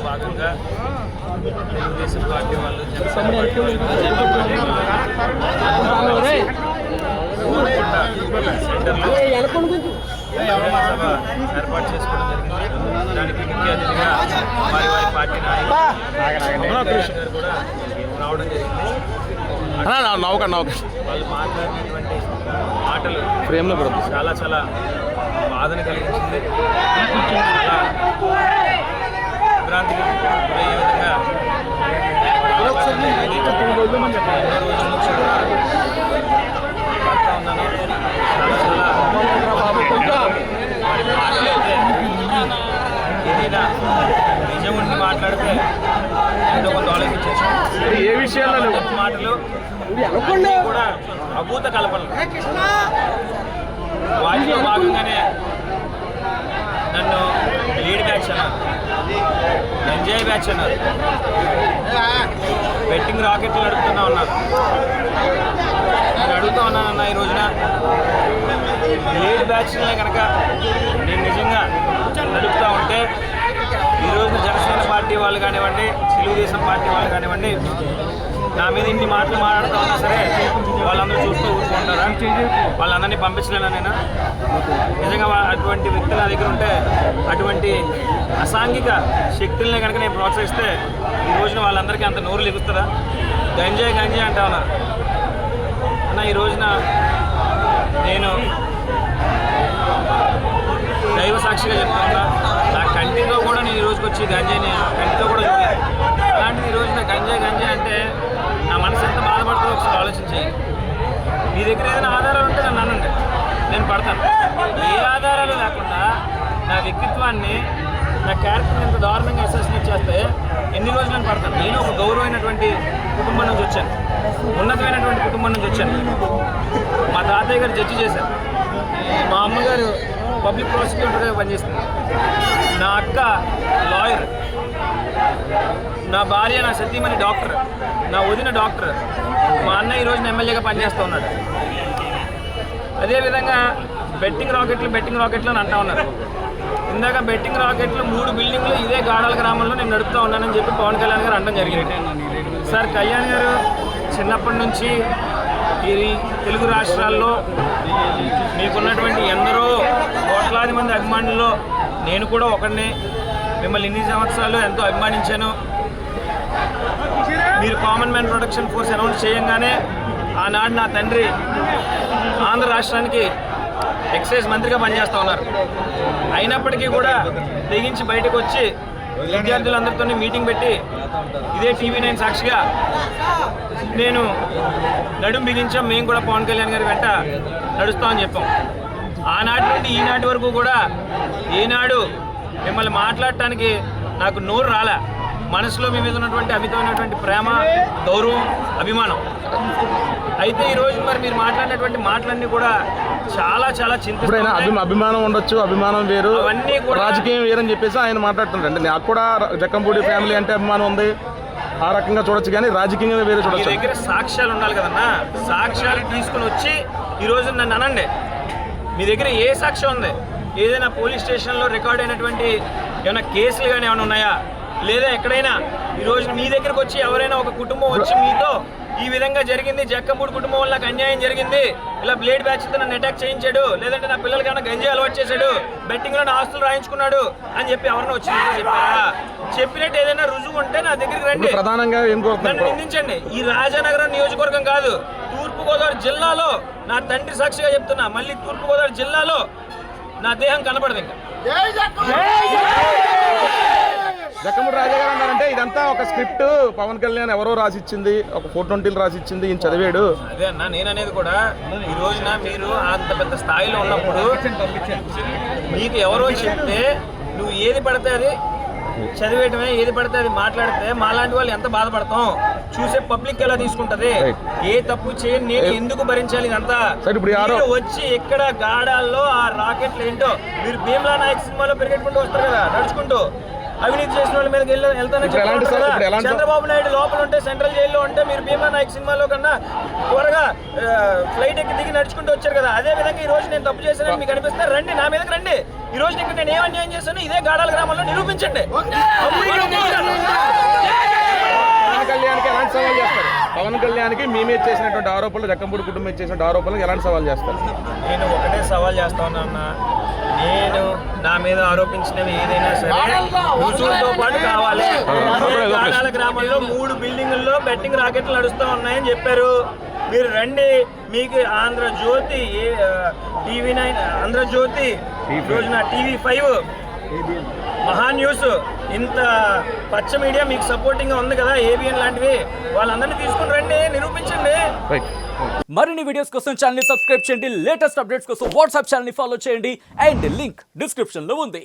భాగంగా తెలుగుదేశం పార్టీ వాళ్ళు జనసేన పార్టీ సభ ఏర్పాటు చేసుకోవడం జరిగింది. దానికి ముఖ్య అతిథిగా వారి పార్టీ నాయకులు కూడా రావడం జరిగింది. వాళ్ళు మాట్లాడినటువంటి మాటలు చాలా చాలా బాధను కలిగించింది. చాలా విభ్రాంతికి గురయ్యే విధంగా పడతా ఉన్నాను. ఏదైనా నిజం ఉండి మాట్లాడితే ఎంతో కొంత ఆలోచించేసాం. ఏ విషయాల్లో మాటలు కూడా అభూత కల్పనలు. వాటిలో భాగంగానే నన్ను లీడ్ బ్యాచ్ అన్నారు, ఎంజాయ్ బ్యాచ్ అన్నారు, బెట్టింగ్ రాకెట్లు నడుపుతున్నా ఉన్నారు. నేను అడుగుతూ ఉన్నానన్న, ఈ రోజున లీడ్ బ్యాచ్నే కనుక నేను నిజంగా నడుపుతూ ఉంటే ఈ రోజున జనసేన పార్టీ వాళ్ళు కానివ్వండి, తెలుగుదేశం పార్టీ వాళ్ళు కానివ్వండి, నా మీద ఇన్ని మాటలు మాట్లాడుతూ ఉన్నా సరే వాళ్ళందరూ చూస్తూ ఊరుకుంటారా? వాళ్ళందరినీ పంపించలేనా నేను? నిజంగా అటువంటి వ్యక్తులు నా దగ్గర ఉంటే, అటువంటి అసాంఘిక శక్తుల్ని కనుక నేను ప్రోత్సహిస్తే ఈ రోజున వాళ్ళందరికీ అంత నోరు లెగుస్తుందా? గంజాయి అంటా ఉన్నారు అన్న. ఈ రోజున నేను దైవ సాక్షిగా చెప్తున్నా, నా కంటితో కూడా నేను ఈ రోజుకి వచ్చి గంజాయిని కంటితో కూడా చూడలేదు. అలాంటిది ఈ రోజున గంజాయి అంటే నా మనసు ఎంత బాధపడుతుందో ఒకసారి ఆలోచించి, మీ దగ్గర ఏదైనా ఆధారాలు ఉంటే నన్ను అనండి, నేను పడతాను. ఏ ఆధారాలు లేకుండా నా వ్యక్తిత్వాన్ని, నా క్యారెక్టర్ని ఎంత దారుణంగా అసెస్మెంట్ చేస్తే ఎన్ని రోజులు నేను పడతాను? నేను ఒక గౌరవమైనటువంటి కుటుంబం నుంచి వచ్చాను, ఉన్నతమైనటువంటి కుటుంబం నుంచి వచ్చాను. మా తాతయ్య గారు జడ్జి చేశారు, మా అమ్మగారు పబ్లిక్ ప్రాసిక్యూటర్గా పనిచేస్తుంది, నా అక్క లాయర్, నా భార్య, నా సతీమణి డాక్టర్, నా వదిన డాక్టర్, మా అన్న ఈ రోజున ఎమ్మెల్యేగా పనిచేస్తూ ఉన్నాడు. అదేవిధంగా బెట్టింగ్ రాకెట్లు అని అంటా ఉన్నారు. ఇందాక బెట్టింగ్ రాకెట్లు 3 బిల్డింగ్లు ఇదే గాడాల గ్రామంలో నేను నడుపుతూ ఉన్నానని చెప్పి పవన్ కళ్యాణ్ గారు అనడం జరిగింది. సార్, కళ్యాణ్ గారు చిన్నప్పటి నుంచి ఈ తెలుగు రాష్ట్రాల్లో మీకున్నటువంటి ఎందరో కోట్లాది మంది అభిమానుల్లో నేను కూడా ఒకడిని. మిమ్మల్ని ఇన్ని సంవత్సరాలు ఎంతో అభిమానించాను. మీరు common man protection force announce చేయంగానే ఆనాడు నా తండ్రి ఆంధ్ర రాష్ట్రానికి ఎక్సైజ్ మంత్రిగా పనిచేస్తూ ఉన్నారు. అయినప్పటికీ కూడా తెగించి బయటకు వచ్చి విద్యార్థులందరితో మీటింగ్ పెట్టి ఇదే TV9 సాక్షిగా నేను నడుం బిగించాం, మేము కూడా పవన్ కళ్యాణ్ గారి వెంట నడుస్తామని చెప్పాం. ఆనాటి నుండి ఈనాటి వరకు కూడా ఈనాడు మిమ్మల్ని మాట్లాడటానికి నాకు నోరు రాలే. మనసులో మీ మీద ఉన్నటువంటి అమితమైనటువంటి ప్రేమ, గౌరవం, అభిమానం. అయితే ఈరోజు మరి మీరు మాట్లాడినటువంటి మాటలన్నీ కూడా చాలా చాలా చింతిస్తున్నాయి. అభిమానం ఉండొచ్చు, అభిమానం వేరు, అవన్నీ కూడా రాజకీయం వేరని చెప్పేసి ఆయన మాట్లాడుతుంటారండి. నాకు కూడా జక్కంపూడి ఫ్యామిలీ అంటే అభిమానం ఉంది, ఆ రకంగా చూడొచ్చు, కానీ రాజకీయంగా వేరే చూడొచ్చు. మీ దగ్గర సాక్ష్యాలు ఉండాలి కదన్నా. సాక్ష్యాలు తీసుకుని వచ్చి ఈరోజు నన్ను అనండి, మీ దగ్గర ఏ సాక్ష్యం ఉంది? ఏదైనా పోలీస్ స్టేషన్లో రికార్డ్ అయినటువంటి ఏమైనా కేసులు కానీ ఏమైనా ఉన్నాయా? లేదా ఎక్కడైనా ఈరోజు మీ దగ్గరకు వచ్చి ఎవరైనా ఒక కుటుంబం వచ్చి మీతో ఈ విధంగా జరిగింది, జక్కంపూడి కుటుంబం వల్ల నాకు అన్యాయం జరిగింది, ఇలా బ్లేడ్ బ్యాచ్తో నన్ను అటాక్ చేయించాడు, లేదంటే నా పిల్లలకి ఏమైనా గంజాయి అలవాటు చేశాడు, బెట్టింగ్లో నా ఆస్తులు రాయించుకున్నాడు అని చెప్పి ఎవరైనా వచ్చి చెప్పారా? చెప్పినట్టు ఏదైనా రుజువు ఉంటే నా దగ్గరికి రండి, ప్రధానంగా నన్ను నిందించండి. ఈ రాజానగరం నియోజకవర్గం కాదు, తూర్పుగోదావరి జిల్లాలో నా తండ్రి సాక్షిగా చెప్తున్నా, మళ్ళీ తూర్పుగోదావరి జిల్లాలో నా దేహం కనపడదు. ఇంకా జక్కంపూడి రాజా గారు అన్నారంటే ఇదంతా ఒక స్క్రిప్ట్, పవన్ కళ్యాణ్ ఎవరో రాసిచ్చింది, ఒక 420 రాసిచ్చింది, ఈయన చదివాడు. అదే అన్న, నేను అనేది కూడా ఈ రోజున మీరు అంత పెద్ద స్థాయిలో ఉన్నప్పుడు మీకు ఎవరో చెప్తే నువ్వు ఏది పడితే అది చదివేయటమే, ఏది పడితే అది మాట్లాడితే మాలాంటి వాళ్ళు ఎంత బాధపడతాం, చూసే పబ్లిక్ ఎలా తీసుకుంటది? ఏ తప్పు చేయని నేను ఎందుకు భరించాలి ఇదంతా? వచ్చి ఇక్కడ గాడాల్లో ఆ రాకెట్లు ఏంటో, మీరు భీమ్లా నాయక్ సినిమాలో పెరిగెట్టుకుంటూ వస్తారు కదా నడుచుకుంటూ, అవినీతి చేసిన వాళ్ళ మీద వెళ్తానని ఇప్పుడు ఎలాంటి సార్? ఇప్పుడు ఎలాంటి సార్? చంద్రబాబు నాయుడు లోపల ఉంటే సెంట్రల్ జైల్లో ఉంటే మీరు భీమా నాయక్ సినిమాలో కన్నా త్వరగా ఫ్లైట్ ఎక్కి దిగి నడుచుకుంటూ వచ్చారు కదా. అదే విధంగా ఈ రోజు నేను తప్పు చేశానని మీకు అనిపిస్తే రండి, నా మీదకి రండి. ఈ రోజు ఇక్కడ నేను ఏం అన్యాయం చేశాను ఇదే గాడాల గ్రామంలో నిరూపించండి. పవన్ కళ్యాణ్కి ఎలాంటి సవాల్ చేస్తారు? పవన్ కళ్యాణ్కి మీ మీద చేసినటువంటి ఆరోపణలు, జక్కంపూడి కుటుంబం మీద చేసిన ఆరోపణలకు ఎలాంటి సవాల్ చేస్తారు? నేను ఒకటే సవాల్ చేస్తా ఉన్నా అన్న, నేను నా మీద ఆరోపించినవి ఏదైనా సరే రుజువులతో పాటు కావాలి. గాడాల గ్రామంలో 3 బిల్డింగుల్లో బెట్టింగ్ రాకెట్లు నడుస్తూ ఉన్నాయని చెప్పారు. మీరు రండి, మీకు ఆంధ్రజ్యోతి, TV9, ఆంధ్రజ్యోతి, రోజున TV5, మహా న్యూస్, ఇంత పచ్చ మీడియా మీకు సపోర్టింగ్గా ఉంది కదా, ABN లాంటివి, వాళ్ళందరినీ తీసుకుని రండి, నిరూపించండి. మరిన్ని వీడియోస్ కోసం ఛానల్ ని సబ్స్క్రైబ్ చేయండి, లేటెస్ట్ అప్డేట్స్ కోసం వాట్సాప్ ఛానల్ ని ఫాలో చేయండి అండ్ లింక్ డిస్క్రిప్షన్ లో ఉంది.